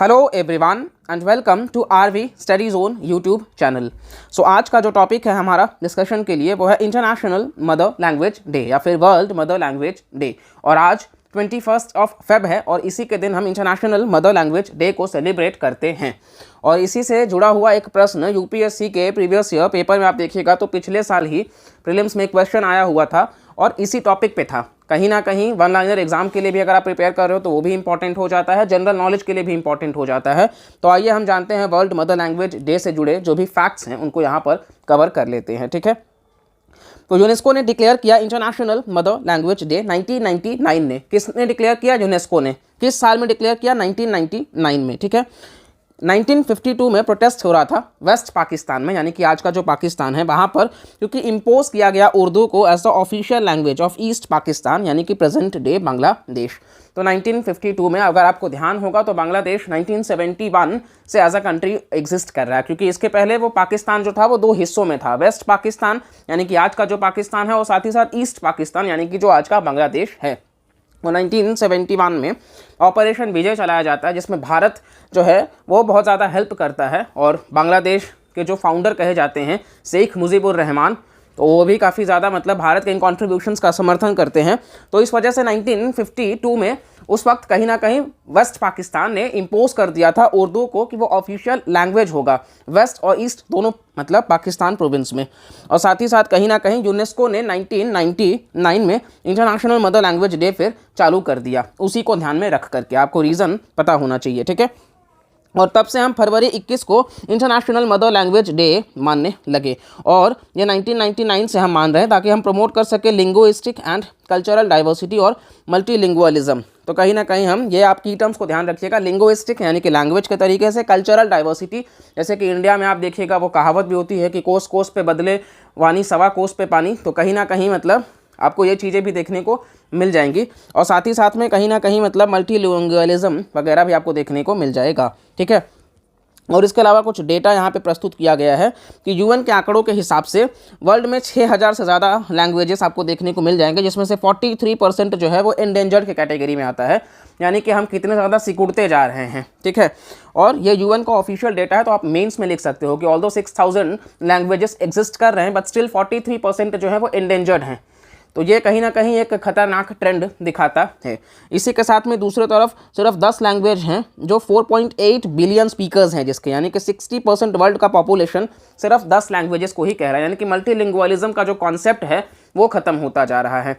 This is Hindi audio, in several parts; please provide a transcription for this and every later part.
Hello everyone and welcome to R V study zone YouTube channel. So आज का जो टॉपिक है हमारा डिस्कशन के लिए वो है इंटरनेशनल मदर लैंग्वेज डे या फिर वर्ल्ड मदर लैंग्वेज डे। और आज 21 फेब है और इसी के दिन हम इंटरनेशनल मदर लैंग्वेज डे को सेलिब्रेट करते हैं। और इसी से जुड़ा हुआ एक प्रश्न यूपीएससी के प्रीवियस ईयर पेपर में आप देखिएगा तो पिछले साल ही प्रीलिम्स में एक क्वेश्चन आया हुआ था और इसी टॉपिक पे था। कहीं ना कहीं वन लाइनर एग्जाम के लिए भी अगर आप प्रिपेयर कर रहे हो तो वो भी इंपॉर्टेंट हो जाता है, जनरल नॉलेज के लिए भी इंपॉर्टेंट हो जाता है। तो आइए हम जानते हैं वर्ल्ड मदर लैंग्वेज डे से जुड़े जो भी फैक्ट्स हैं उनको यहाँ पर कवर कर लेते हैं। ठीक है, तो यूनेस्को ने डिक्लेयर किया इंटरनेशनल मदर लैंग्वेज डे 1999 ने। किसने डिक्लेयर किया? यूनेस्को ने। किस साल में डिक्लेयर किया? 1999 में। ठीक है, 1952 में प्रोटेस्ट हो रहा था वेस्ट पाकिस्तान में, यानी कि आज का जो पाकिस्तान है वहाँ पर, क्योंकि इम्पोज किया गया उर्दू को as the official language of East Pakistan यानी कि प्रेजेंट डे बांग्लादेश। तो 1952 में अगर आपको ध्यान होगा तो बांग्लादेश 1971 से एज अ कंट्री एग्जिस्ट कर रहा है, क्योंकि इसके पहले वो पाकिस्तान जो था वो दो हिस्सों में था, वेस्ट पाकिस्तान यानी कि आज का जो पाकिस्तान है और साथ ही साथ ईस्ट पाकिस्तान यानी कि जो आज का बांग्लादेश है। और 1971 में ऑपरेशन विजय चलाया जाता है जिसमें भारत जो है वो बहुत ज़्यादा हेल्प करता है और बांग्लादेश के जो फाउंडर कहे जाते हैं शेख मुजीबुर रहमान, तो वो भी काफ़ी ज़्यादा मतलब भारत के इन कॉन्ट्रीब्यूशंस का समर्थन करते हैं। तो इस वजह से 1952 में उस वक्त कहीं ना कहीं वेस्ट पाकिस्तान ने इम्पोज कर दिया था उर्दू को कि वो ऑफिशियल लैंग्वेज होगा वेस्ट और ईस्ट दोनों मतलब पाकिस्तान प्रोविंस में। और साथ ही साथ कहीं ना कहीं यूनेस्को ने 1999 में इंटरनेशनल मदर लैंग्वेज डे फिर चालू कर दिया, उसी को ध्यान में रख करके। आपको रीज़न पता होना चाहिए। ठीक है, और तब से हम फरवरी 21 को इंटरनेशनल मदर लैंग्वेज डे मानने लगे और ये 1999 से हम मान रहे हैं ताकि हम प्रमोट कर सके लिंग्विस्टिक एंड कल्चरल डाइवर्सिटी और मल्टीलिंगुअलिज्म। तो कहीं ना कहीं हम ये आप की टर्म्स को ध्यान रखिएगा, लिंग्विस्टिक यानी कि लैंग्वेज के तरीके से, कल्चरल डाइवर्सिटी जैसे कि इंडिया में आप देखिएगा वो कहावत भी होती है कि कोस कोस पे बदले वानी सवा कोस पे पानी। तो कहीं ना कहीं मतलब आपको ये चीज़ें भी देखने को मिल जाएंगी और साथ ही साथ में कहीं ना कहीं मतलब मल्टीलिंगुअलिज्म वगैरह भी आपको देखने को मिल जाएगा। ठीक है, और इसके अलावा कुछ डेटा यहाँ पे प्रस्तुत किया गया है कि यूएन के आंकड़ों के हिसाब से वर्ल्ड में 6000 से ज़्यादा लैंग्वेजेस आपको देखने को मिल जाएंगे, जिसमें से 43% जो है वो एंडेंजर्ड के कैटेगरी में आता है, यानी कि हम कितने ज़्यादा सिकुड़ते जा रहे हैं। ठीक है, और ये यूएन का ऑफिशियल डेटा है, तो आप मेंस में लिख सकते हो कि ऑल्दो 6000 लैंग्वेजेस एग्जिस्ट कर रहे हैं बट स्टिल 43% जो है वो एंडेंजर्ड हैं। तो ये कहीं ना कहीं एक खतरनाक ट्रेंड दिखाता है। इसी के साथ में दूसरी तरफ सिर्फ 10 लैंग्वेज हैं जो 4.8 बिलियन स्पीकर्स हैं जिसके, यानी कि 60% वर्ल्ड का पॉपुलेशन सिर्फ 10 लैंग्वेजेस को ही कह रहा है, यानी कि मल्टीलिंगुअलिज्म का जो कॉन्सेप्ट है वो ख़त्म होता जा रहा है।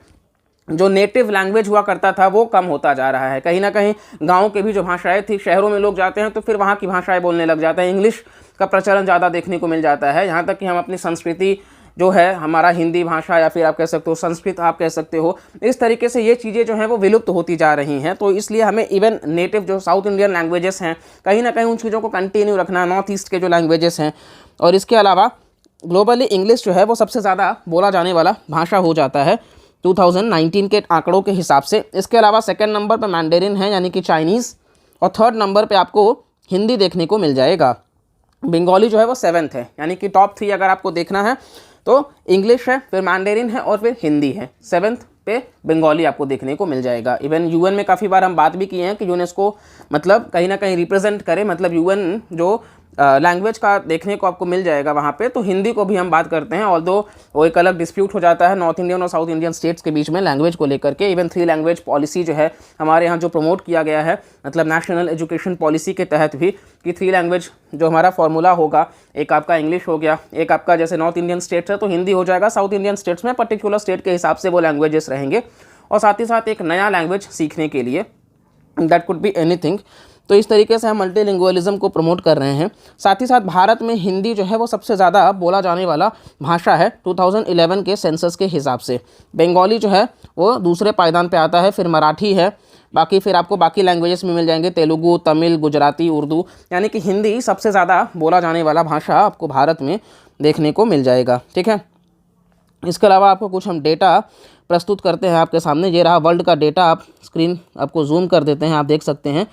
जो नेटिव लैंग्वेज हुआ करता था वो कम होता जा रहा है। कहीं ना कहीं गाँव के भी जो भाषाएँ थी, शहरों में लोग जाते हैं तो फिर वहाँ की भाषाएँ बोलने लग जाते हैं, इंग्लिश का प्रचलन ज़्यादा देखने को मिल जाता है। यहाँ तक कि हम अपनी संस्कृति जो है हमारा हिंदी भाषा या फिर आप कह सकते हो संस्कृत आप कह सकते हो, इस तरीके से ये चीज़ें जो हैं वो विलुप्त होती जा रही हैं। तो इसलिए हमें इवन नेटिव जो साउथ इंडियन लैंग्वेजेस हैं कहीं ना कहीं उन चीज़ों को कंटिन्यू रखना, नॉर्थ ईस्ट के जो लैंग्वेजेस हैं। और इसके अलावा ग्लोबली इंग्लिश जो है वो सबसे ज़्यादा बोला जाने वाला भाषा हो जाता है 2019 के आंकड़ों के हिसाब से। इसके अलावा सेकेंड नंबर पर मैंडेरिन है यानी कि चाइनीज़, और थर्ड नंबर पर आपको हिंदी देखने को मिल जाएगा। बंगाली जो है वो 7th है, यानी कि टॉप 3 अगर आपको देखना है तो इंग्लिश है, फिर मैंडेरिन है और फिर हिंदी है। 7th पे बंगाली आपको देखने को मिल जाएगा। इवन यूएन में काफ़ी बार हम बात भी किए हैं कि यूनेस्को मतलब कहीं ना कहीं रिप्रेजेंट करे, मतलब यूएन जो लैंग्वेज का देखने को आपको मिल जाएगा वहाँ पे, तो हिंदी को भी हम बात करते हैं। ऑल्दो वो एक अलग डिस्प्यूट हो जाता है नॉर्थ इंडियन और साउथ इंडियन स्टेट्स के बीच में लैंग्वेज को लेकर के। इवन 3 लैंग्वेज पॉलिसी जो है हमारे यहाँ जो प्रमोट किया गया है, मतलब नेशनल एजुकेशन पॉलिसी के तहत भी, कि 3 लैंग्वेज जो हमारा फॉर्मूला होगा, एक आपका इंग्लिश हो गया, एक आपका जैसे नॉर्थ इंडियन स्टेट्स है तो हिंदी हो जाएगा, साउथ इंडियन स्टेट्स में पर्टिकुलर स्टेट के हिसाब से वो लैंग्वेजेस रहेंगे, और साथ ही साथ एक नया लैंग्वेज सीखने के लिए, दैट कुड बी एनीथिंग। तो इस तरीके से हम मल्टीलिंगुअलिज्म को प्रमोट कर रहे हैं। साथ ही साथ भारत में हिंदी जो है वो सबसे ज़्यादा बोला जाने वाला भाषा है 2011 के सेंसस के हिसाब से। बंगाली जो है वो दूसरे पायदान पे आता है, फिर मराठी है, बाकी फिर आपको बाकी लैंग्वेजेस में मिल जाएंगे तेलुगु, तमिल, गुजराती, उर्दू, यानी कि हिंदी सबसे ज़्यादा बोला जाने वाला भाषा आपको भारत में देखने को मिल जाएगा। ठीक है, इसके अलावा आपको कुछ हम डेटा प्रस्तुत करते हैं आपके सामने। ये रहा वर्ल्ड का डेटा, आप स्क्रीन आपको जूम कर देते हैं, आप देख सकते हैं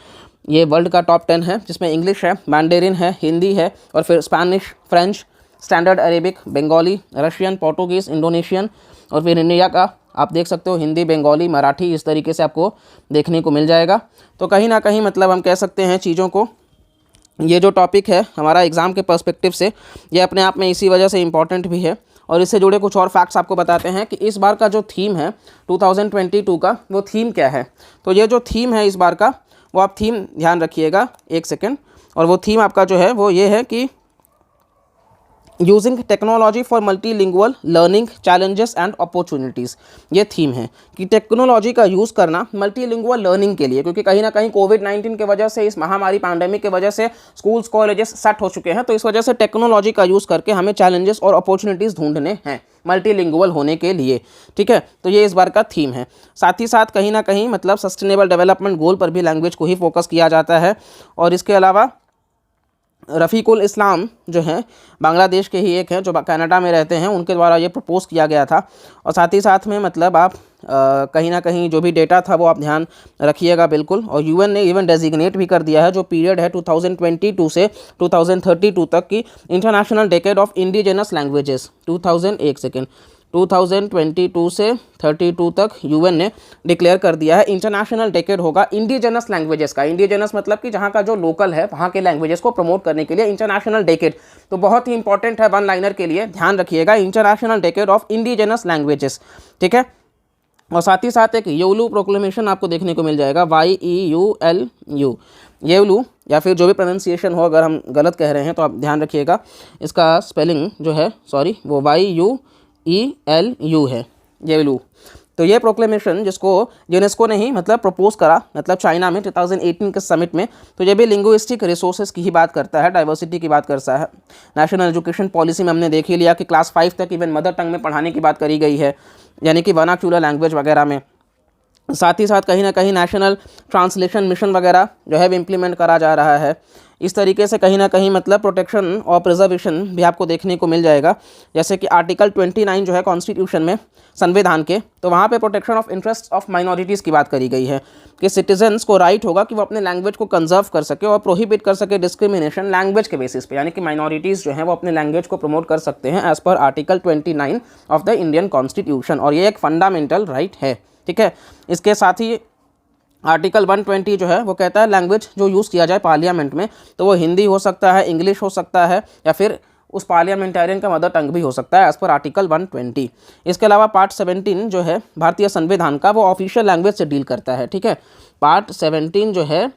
ये वर्ल्ड का टॉप 10 है जिसमें इंग्लिश है, मैंडेरिन है, हिंदी है और फिर Spanish, French, standard Arabic, Bengali, Russian, Portuguese, Indonesian और फिर इंडिया का आप देख सकते हो हिंदी, बंगाली, मराठी, इस तरीके से आपको देखने को मिल जाएगा। तो कहीं ना कहीं मतलब हम कह सकते हैं चीज़ों को ये जो टॉपिक है हमारा एग्ज़ाम के पर्सपेक्टिव से ये अपने आप में इसी वजह से इम्पॉर्टेंट भी है। और इससे जुड़े कुछ और फैक्ट्स आपको बताते हैं कि इस बार का जो थीम है 2022 का, वो थीम क्या है। तो ये जो थीम है इस बार का, वो आप थीम ध्यान रखिएगा, एक सेकेंड। और वो थीम आपका जो है वो ये है कि using technology for multilingual learning challenges and opportunities. ये थीम है कि टेक्नोलॉजी का यूज़ करना मल्टीलिंगुअल लर्निंग के लिए, क्योंकि कहीं ना कहीं कोविड-19 के वजह से, इस महामारी पैंडेमिक के वजह से स्कूल्स कॉलेजेस सेट हो चुके हैं। तो इस वजह से टेक्नोलॉजी का यूज़ करके हमें चैलेंजेस और अपॉर्चुनिटीज़ ढूंढने हैं मल्टीलिंगुअल होने के लिए, ठीक है। तो ये इस बार का थीम है। साथ ही साथ कहीं ना कहीं मतलब सस्टेनेबल डेवलपमेंट गोल पर भी लैंग्वेज को ही फोकस किया जाता है। और इसके अलावा रफ़ीकुल इस्लाम जो हैं, बांग्लादेश के ही एक हैं जो कनाडा में रहते हैं, उनके द्वारा ये प्रपोज़ किया गया था। और साथ ही साथ में मतलब आप कहीं ना कहीं जो भी डेटा था वो आप ध्यान रखिएगा बिल्कुल। और यूएन ने इवन डेजिग्नेट भी कर दिया है जो पीरियड है 2022 से 2032 तक की international decade of indigenous languages. 2022 से 32 तक यूएन ने डिक्लेयर कर दिया है इंटरनेशनल डेकेड होगा इंडिजिनस लैंग्वेजेस का। इंडिजिनस मतलब कि जहाँ का जो लोकल है वहाँ के लैंग्वेजेस को प्रमोट करने के लिए इंटरनेशनल डेकेड। तो बहुत ही इंपॉर्टेंट है वन लाइनर के लिए, ध्यान रखिएगा, international decade of indigenous languages, ठीक है। और साथ ही साथ एक येवलू प्रोक्लेमेशन आपको देखने को मिल जाएगा, YEULU, येवलू, या फिर जो भी प्रोनाउंसिएशन हो, अगर हम गलत कह रहे हैं तो आप ध्यान रखिएगा, इसका स्पेलिंग जो है सॉरी वो YUELU है, येवलू। तो ये प्रोक्लेमेशन जिसको यूनेस्को ने ही मतलब प्रपोज करा, मतलब चाइना में 2018 के समिट में, तो ये भी लिंग्विस्टिक रिसोर्सेज की ही बात करता है, डाइवर्सिटी की बात करता है। नेशनल एजुकेशन पॉलिसी में हमने देख ही लिया कि क्लास 5 तक इवन मदर टंग में पढ़ाने की बात करी गई है, यानी कि वर्नाक्युलर लैंग्वेज वगैरह में। साथ ही साथ कहीं ना कहीं नेशनल ट्रांसलेशन मिशन वगैरह जो है इम्प्लीमेंट करा जा रहा है। इस तरीके से कहीं ना कहीं मतलब प्रोटेक्शन और प्रिजर्वेशन भी आपको देखने को मिल जाएगा। जैसे कि आर्टिकल 29 जो है कॉन्स्टिट्यूशन में, संविधान के, तो वहाँ पे protection of interest of minorities की बात करी गई है कि सिटीजन्स को राइट होगा कि वो अपने लैंग्वेज को कंजर्व कर सके और प्रोहिबिट कर सके डिस्क्रिमिनेशन लैंग्वेज के बेसिस पे, यानी कि माइनॉरिटीज़ जो हैं वो अपने लैंग्वेज को प्रमोट कर सकते हैं as per article 29 of the Indian constitution. और ये एक फंडामेंटल राइट है, ठीक है। इसके साथ ही आर्टिकल 120 जो है वो कहता है लैंग्वेज जो यूज़ किया जाए पार्लियामेंट में, तो वो हिंदी हो सकता है, इंग्लिश हो सकता है, या फिर उस पार्लियामेंटेरियन का मदर टंग भी हो सकता है एज पर आर्टिकल 120। इसके अलावा पार्ट 17 जो है भारतीय संविधान का, वो ऑफिशियल लैंग्वेज से डील करता है, ठीक है। पार्ट 17 जो है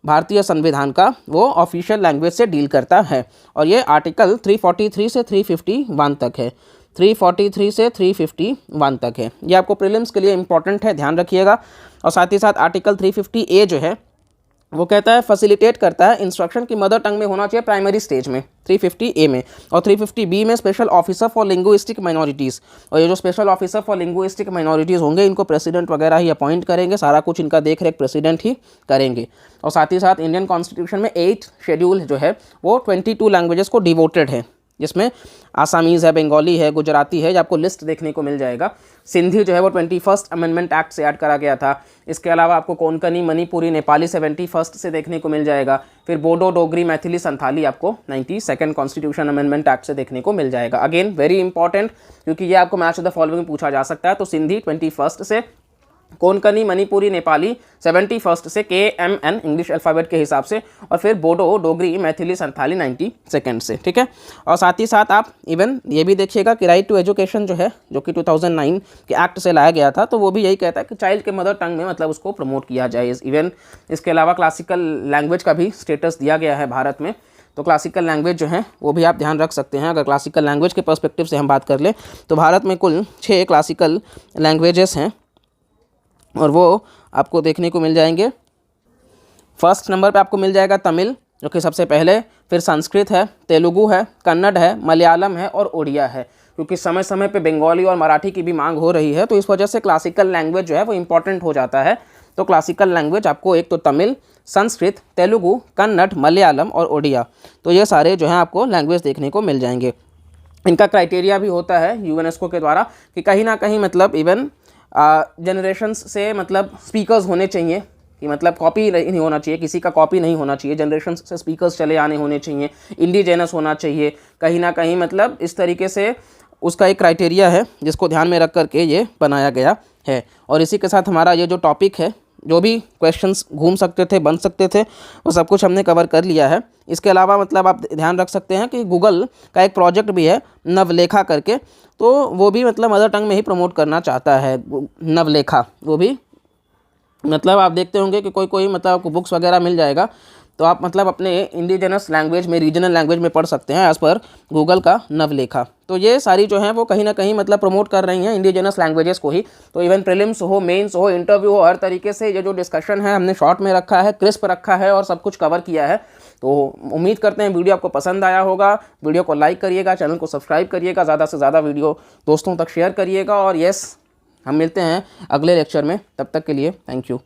भारतीय संविधान का, वो ऑफिशियल लैंग्वेज से डील करता है। और ये आर्टिकल 343 से 351 तक है, 343 से 351 तक है। ये आपको प्रीलिम्स के लिए इंपॉर्टेंट है, ध्यान रखिएगा। और साथ ही साथ आर्टिकल 350A जो है वो कहता है फैसिलिटेट करता है इंस्ट्रक्शन की मदर टंग में होना चाहिए प्राइमरी स्टेज में, 350A में। और 350B में special officer for linguistic minorities. और ये जो special officer for linguistic minorities होंगे, इनको प्रेसिडेंट वगैरह ही अपॉइंट करेंगे, सारा कुछ इनका देख रेख प्रेसिडेंट ही करेंगे। और साथ ही साथ इंडियन कॉन्स्टिट्यूशन में 8 शेड्यूल जो है वो 22 लैंग्वेजेस को डिवोटेड है, जिसमें आसामीज़ है, बंगाली है, गुजराती है, ये आपको लिस्ट देखने को मिल जाएगा। सिंधी जो है वो 21st अमेंडमेंट एक्ट से ऐड करा गया था। इसके अलावा आपको कोंकणी, मणिपुरी, नेपाली 71st से देखने को मिल जाएगा। फिर बोडो, डोगरी, मैथिली, संथाली आपको 92nd कॉन्स्टिट्यूशन अमेंडमेंट एक्ट से देखने को मिल जाएगा। अगेन वेरी इंपॉर्टेंट, क्योंकि ये आपको मैच द फॉलोइंग पूछा जा सकता है। तो सिंधी 21st से, कोंकणी, मणिपुरी, नेपाली 71st से, KMN इंग्लिश अल्फ़ाबेट के हिसाब से, और फिर बोडो, डोगरी, मैथिली, संथाली 92nd से, ठीक है। और साथ ही साथ आप इवन ये भी देखिएगा कि राइट टू एजुकेशन जो है, जो कि 2009 के एक्ट से लाया गया था, तो वो भी यही कहता है कि चाइल्ड के मदर टंग में मतलब उसको प्रमोट किया जाए। इवन इसके अलावा क्लासिकल लैंग्वेज का भी स्टेटस दिया गया है भारत में। तो क्लासिकल लैंग्वेज जो है वो भी आप ध्यान रख सकते हैं। अगर क्लासिकल लैंग्वेज के पर्सपेक्टिव से हम बात कर लें तो भारत में कुल 6 क्लासिकल लैंग्वेजेस हैं, और वो आपको देखने को मिल जाएंगे। फर्स्ट नंबर पे आपको मिल जाएगा तमिल, जो कि सबसे पहले, फिर संस्कृत है, तेलुगु है, कन्नड़ है, मलयालम है और उड़िया है। क्योंकि समय समय पे बंगाली और मराठी की भी मांग हो रही है, तो इस वजह से क्लासिकल लैंग्वेज जो है वो इंपॉर्टेंट हो जाता है। तो क्लासिकल लैंग्वेज आपको एक तो तमिल, संस्कृत, तेलुगु, कन्नड़, मलयालम और उड़िया, तो ये सारे जो हैं आपको लैंग्वेज देखने को मिल जाएंगे। इनका क्राइटेरिया भी होता है यूनेस्को के द्वारा कि कहीं ना कहीं मतलब इवन जनरेशन्स से मतलब स्पीकर्स होने चाहिए, कि मतलब कॉपी नहीं होना चाहिए, किसी का कॉपी नहीं होना चाहिए, जनरेशन्स से स्पीकर्स चले आने होने चाहिए, इंडिजेनस होना चाहिए कहीं ना कहीं, मतलब इस तरीके से उसका एक क्राइटेरिया है जिसको ध्यान में रख करके ये बनाया गया है। और इसी के साथ हमारा ये जो टॉपिक है जो भी क्वेश्चंस घूम सकते थे, बन सकते थे, वो सब कुछ हमने कवर कर लिया है। इसके अलावा मतलब आप ध्यान रख सकते हैं कि गूगल का एक प्रोजेक्ट भी है नवलेखा करके, तो वो भी मतलब मदर टंग में ही प्रमोट करना चाहता है नवलेखा। वो भी मतलब आप देखते होंगे कि कोई कोई मतलब आपको बुक्स वगैरह मिल जाएगा, तो आप मतलब अपने इंडिजिनस लैंग्वेज में, रीजनल लैंग्वेज में पढ़ सकते हैं एज़ पर गूगल का नवलेखा। तो ये सारी जो हैं वो कहीं ना कहीं मतलब प्रमोट कर रही हैं इंडिजिनस लैंग्वेजेस को ही। तो इवन प्रीलिम्स हो, मेंस हो, इंटरव्यू हो, हर तरीके से ये जो डिस्कशन है हमने शॉर्ट में रखा है, क्रिस्प रखा है और सब कुछ कवर किया है। तो उम्मीद करते हैं वीडियो आपको पसंद आया होगा। वीडियो को लाइक करिएगा, चैनल को सब्सक्राइब करिएगा, ज़्यादा से ज़्यादा वीडियो दोस्तों तक शेयर करिएगा। और यस, हम मिलते हैं अगले लेक्चर में, तब तक के लिए थैंक यू।